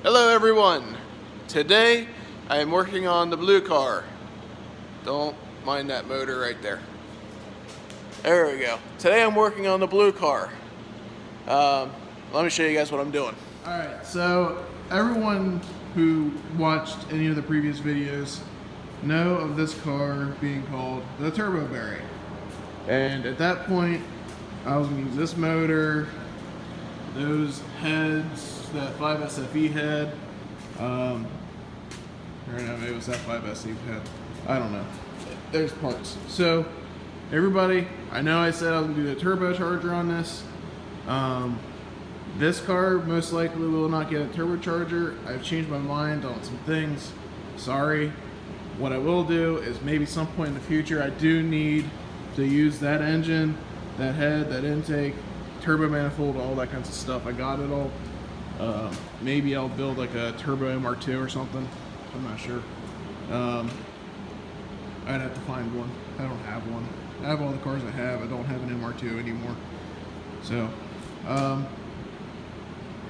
Hello everyone! Today I am working on the blue car. Don't mind that motor right there. There we go. Today I'm working on the blue car. Let me show you guys what I'm doing. Alright, so everyone who watched any of the previous videos know of this car being called the Turbo Berry. And at that point, I was going to use this motor, those heads, that 5SFE head, or no, maybe it was that 5SE head, I don't know. There's parts. So, everybody, I know I said I was going to do the turbocharger on this. This car most likely will not get a turbocharger. I've changed my mind on some things. Sorry. What I will do is maybe some point in the future I do need to use that engine, that head, that intake, turbo manifold, all that kinds of stuff. I got it all. Maybe I'll build like a turbo MR2 or something. I'm not sure. I'd have to find one. I don't have one. I have all the cars I have. I don't have an MR2 anymore. So,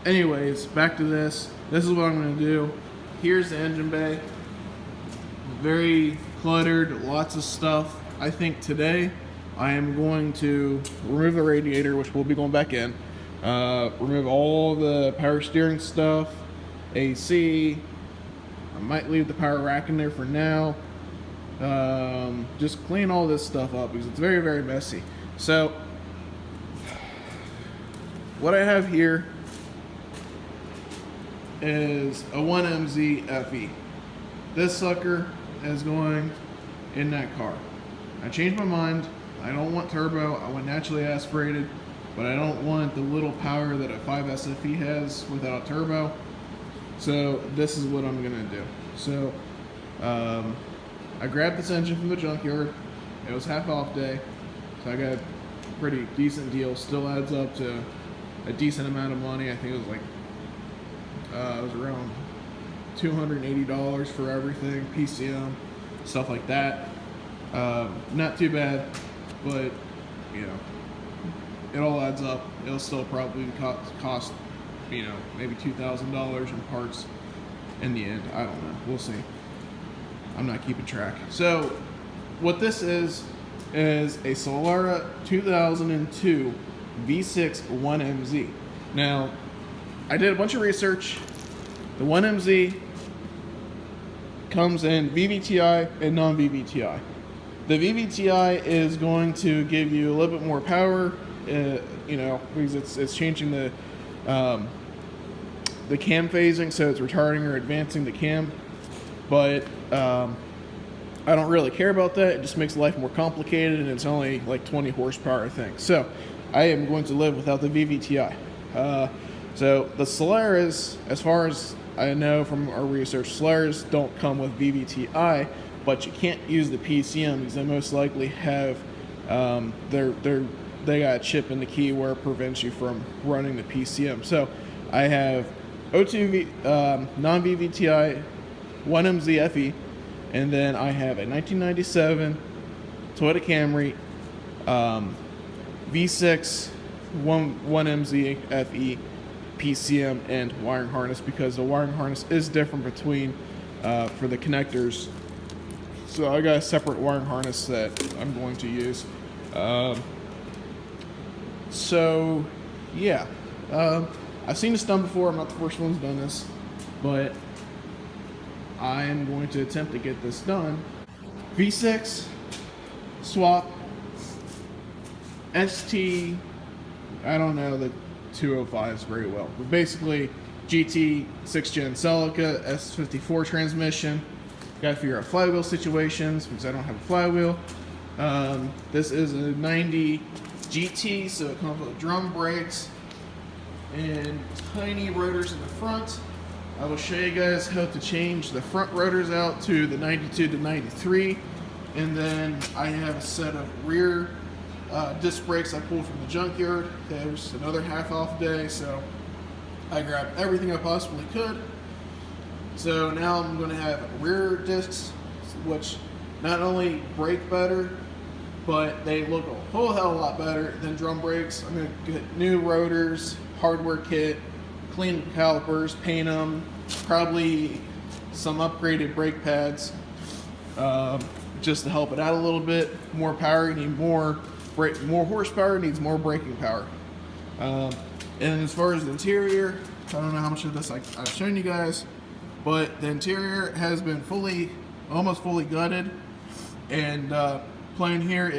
anyways, back to this. This is what I'm going to do. Here's the engine bay. Very cluttered, lots of stuff. I think today I am going to remove the radiator, which will be going back in. Remove all the power steering stuff, AC. I might leave the power rack in there for now. Just clean all this stuff up because it's very, very messy. So, what I have here is a 1MZ FE. This sucker is going in that car. I changed my mind. I don't want turbo. I want naturally aspirated, but I don't want the little power that a 5SFE has without turbo. So this is what I'm gonna do. So I grabbed this engine from the junkyard. It was half off day, so I got a pretty decent deal. Still adds up to a decent amount of money. I think it was like it was around $280 for everything, PCM, stuff like that. Not too bad, but you know, it all adds up. It'll still probably cost you know, maybe $2,000 in parts in the end. I don't know. We'll see. I'm not keeping track. So, what this is a Celica 2002 V6 1MZ. Now, I did a bunch of research. The 1MZ comes in VVTi and non-VVTi. The VVTi is going to give you a little bit more power, you know, because it's changing the cam phasing, so it's retarding or advancing the cam. But I don't really care about that. It just makes life more complicated, and it's only like 20 horsepower, I think. So I am going to live without the VVTi. So the Celica's, as far as I know from our research, Celica's don't come with VVTi, but you can't use the PCM because they most likely have they got a chip in the key where it prevents you from running the PCM. So I have O2 non-VVTi 1MZ FE, and then I have a 1997 Toyota Camry V6 1MZ FE PCM and wiring harness, because the wiring harness is different between for the connectors. So I got a separate wiring harness that I'm going to use. So yeah, I've seen this done before. I'm not the first one who's done this, but I am going to attempt to get this done. V6 swap ST. I don't know the 205s very well, but basically GT 6th gen Celica S54 transmission. Got to figure out flywheel situations because I don't have a flywheel. This is a 90 GT, so it comes with drum brakes and tiny rotors in the front. I will show you guys how to change the front rotors out to the 92 to 93, and then I have a set of rear disc brakes I pulled from the junkyard. There's another half off day, so I grabbed everything I possibly could. So now I'm going to have rear discs, which not only brake better, but they look a whole hell of a lot better than drum brakes. I'm going to get new rotors, hardware kit, clean calipers, paint them, probably some upgraded brake pads, just to help it out a little bit. More power, you need more horsepower, needs more braking power. And as far as the interior, I don't know how much of this I've shown you guys, but the interior has been almost fully gutted. And plan here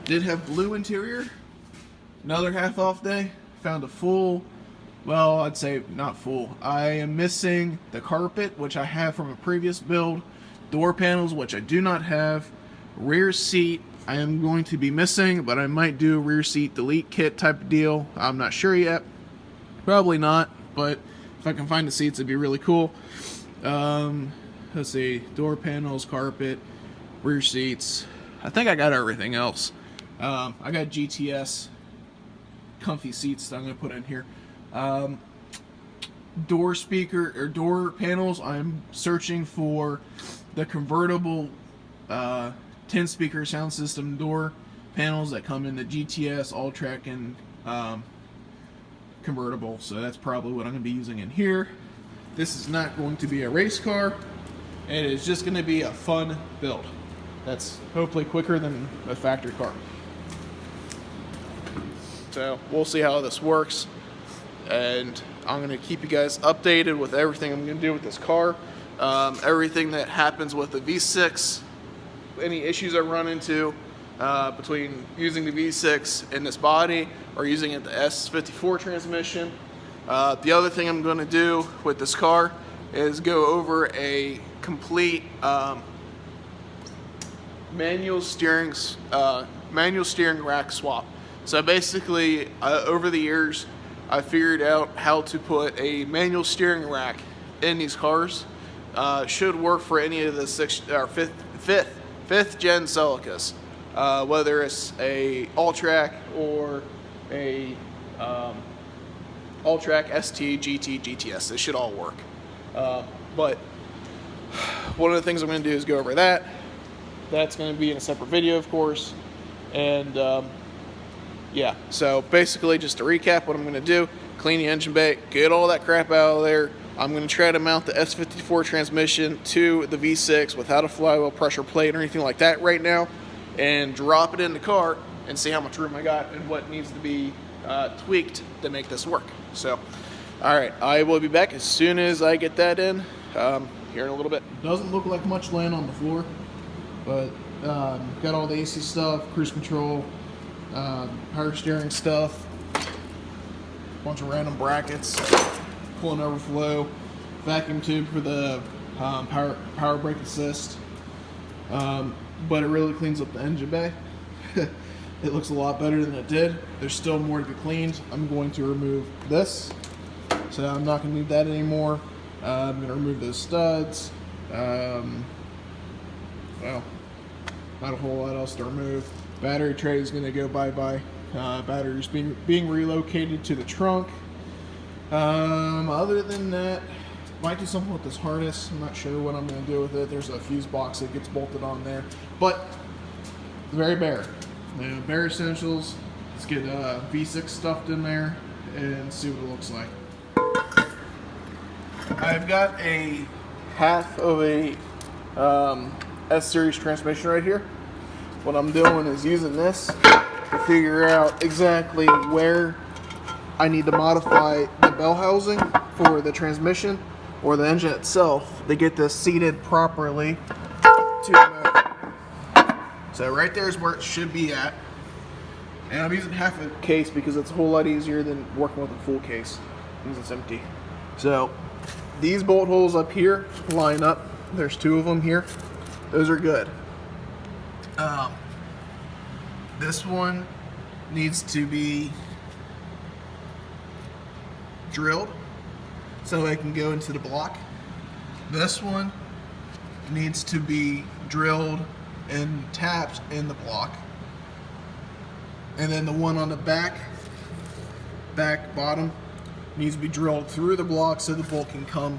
did have blue interior. Another half off day, found a full, well, I'd say not full. I am missing the carpet, which I have from a previous build, door panels, which I do not have, rear seat I am going to be missing, but I might do a rear seat delete kit type of deal. I'm not sure yet. Probably not, but if I can find the seats, it'd be really cool. Let's see, door panels, carpet, rear seats. I think I got everything else. I got GTS comfy seats that I'm going to put in here. Door speaker or door panels, I'm searching for the convertible 10 speaker sound system door panels that come in the GTS, All-Track, and convertible. So that's probably what I'm going to be using in here. This is not going to be a race car. It is just going to be a fun build. That's hopefully quicker than a factory car. So we'll see how this works, and I'm going to keep you guys updated with everything I'm going to do with this car. Everything that happens with the V6, any issues I run into between using the V6 in this body or using it the S54 transmission. The other thing I'm going to do with this car is go over a complete manual steering rack swap. So basically, over the years, I figured out how to put a manual steering rack in these cars. Should work for any of the fifth gen Celicas, whether it's a All-Track or a All-Track ST, GT, GTS. They should all work. But one of the things I'm going to do is go over that. That's going to be in a separate video, of course. And yeah, so basically, just to recap what I'm going to do: clean the engine bay, get all that crap out of there. I'm going to try to mount the S54 transmission to the V6 without a flywheel pressure plate or anything like that right now, and drop it in the car and see how much room I got and what needs to be tweaked to make this work. So, all right, I will be back as soon as I get that in here in a little bit. Doesn't look like much land on the floor, but got all the AC stuff, cruise control, power steering stuff, bunch of random brackets, coolant overflow, vacuum tube for the power brake assist, but it really cleans up the engine bay. It looks a lot better than it did. There's still more to be cleaned. I'm going to remove this, so I'm not going to need that anymore. I'm going to remove those studs. Well, not a whole lot else to remove. Battery tray is going to go bye-bye. Batteries being relocated to the trunk. Other than that, might do something with this harness. I'm not sure what I'm going to do with it. There's a fuse box that gets bolted on there, but very bare. Bare essentials. Let's get V6 stuffed in there and see what it looks like. I've got a half of a S-Series transmission right here. What I'm doing is using this to figure out exactly where I need to modify the bell housing for the transmission or the engine itself to get this seated properly to the motor. So right there is where it should be at. And I'm using half a case because it's a whole lot easier than working with a full case because it's empty. So these bolt holes up here line up. There's two of them here. Those are good. This one needs to be drilled so I can go into the block. This one needs to be drilled and tapped in the block. And then the one on the back bottom needs to be drilled through the block so the bolt can come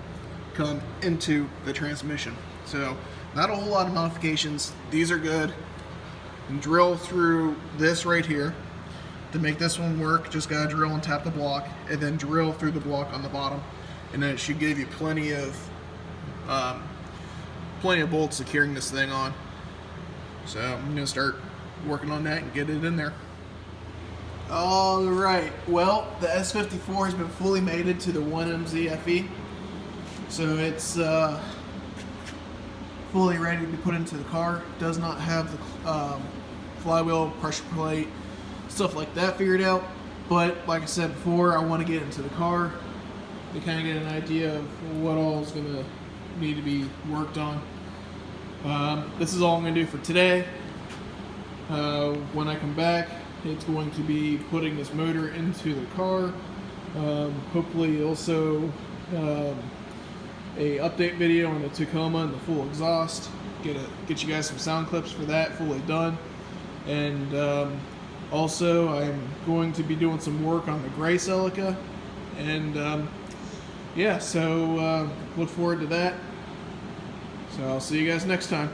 into the transmission. So not a whole lot of modifications. These are good. And drill through this right here. To make this one work, just gotta drill and tap the block, and then drill through the block on the bottom, and then it should give you plenty of bolts securing this thing on. So I'm gonna start working on that and get it in there. All right. Well, the S54 has been fully mated to the 1MZ FE, so it's fully ready to be put into the car. Does not have the flywheel, pressure plate, stuff like that figured out. But like I said before, I want to get into the car to kind of get an idea of what all is going to need to be worked on. This is all I'm going to do for today. When I come back, it's going to be putting this motor into the car. Hopefully also a update video on the Tacoma and the full exhaust. Get you guys some sound clips for that fully done. And also I'm going to be doing some work on the gray celica. And yeah, so look forward to that. So I'll see you guys next time.